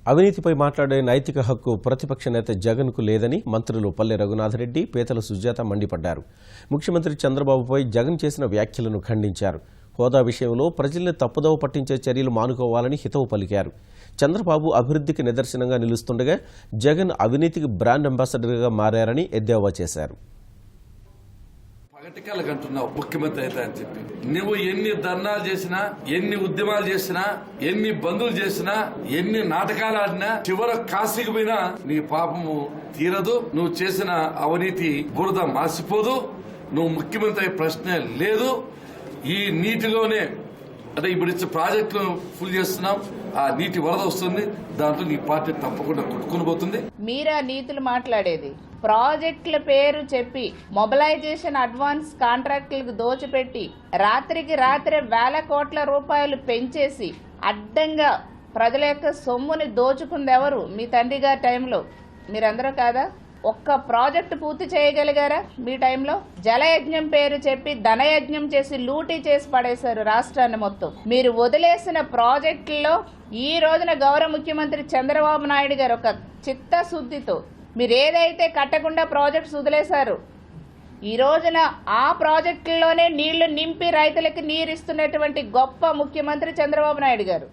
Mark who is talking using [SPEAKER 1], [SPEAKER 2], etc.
[SPEAKER 1] అవినీతిపై మాట్లాడే నైతిక హక్కు ప్రతిపక్ష నేత జగన్కు లేదని మంత్రులు పల్లె రఘునాథరెడ్డి, పేతల సుజాత మండిపడ్డారు. ముఖ్యమంత్రి చంద్రబాబుపై జగన్ చేసిన వ్యాఖ్యలను ఖండించారు. హోదా విషయంలో ప్రజల్ని తప్పుదోవ పట్టించే చర్యలు మానుకోవాలని హితవు పలికారు. చంద్రబాబు అభివృద్ధికి నిదర్శనంగా నిలుస్తుండగా జగన్ అవినీతికి బ్రాండ్ అంబాసిడర్గా మారారని ఎద్దేవా చేశారు.
[SPEAKER 2] పగటికలకంటున్నావు ముఖ్యమంత్రి అయితే అని చెప్పి నువ్వు ఎన్ని ధర్నాలు చేసినా, ఎన్ని ఉద్యమాలు చేసినా, ఎన్ని బంధువులు చేసినా, ఎన్ని నాటకాలు ఆడినా చివర కాశీకి పోయినా నీ పాపము తీరదు. నువ్వు చేసిన అవినీతి బురద మాసిపోదు. నువ్వు ముఖ్యమంత్రి అయ్యే ప్రశ్నే లేదు. ఈ నీటిలోనే అంటే ఇప్పుడు ఇచ్చే ప్రాజెక్టులు ఫుల్ చేస్తున్నాం, ఆ నీటి వరద వస్తుంది, దాంట్లో నీ పార్టీ తప్పకుండా కొట్టుకుని పోతుంది.
[SPEAKER 3] మీరా నీతులు మాట్లాడేది ప్రాజెక్టుల పేరు చెప్పి మొబిలైజేషన్ అడ్వాన్స్ కాంట్రాక్టులకు దోచిపెట్టి రాత్రికి రాత్రే వేల కోట్ల రూపాయలు పెంచేసి అడ్డంగా ప్రజల యొక్క సొమ్ముని దోచుకుంది ఎవరు? మీ తండ్రి గారి టైంలో. మీరందరూ కాదా? ఒక్క ప్రాజెక్టు పూర్తి చేయగలిగారా మీ టైంలో? జలయజ్ఞం పేరు చెప్పి ధనయజ్ఞం చేసి లూటీ చేసి పడేశారు రాష్ట్రాన్ని మొత్తం. మీరు వదిలేసిన ప్రాజెక్టుల్లో ఈ రోజున గౌరవ ముఖ్యమంత్రి చంద్రబాబు నాయుడు గారు ఒక చిత్తశుద్ధితో మీరు ఏదైతే కట్టకుండా ప్రాజెక్ట్స్ వదిలేశారు, ఈ రోజున ఆ ప్రాజెక్టుల్లోనే నీళ్లు నింపి రైతులకు నీరు ఇస్తున్నటువంటి గొప్ప ముఖ్యమంత్రి చంద్రబాబు నాయుడు గారు.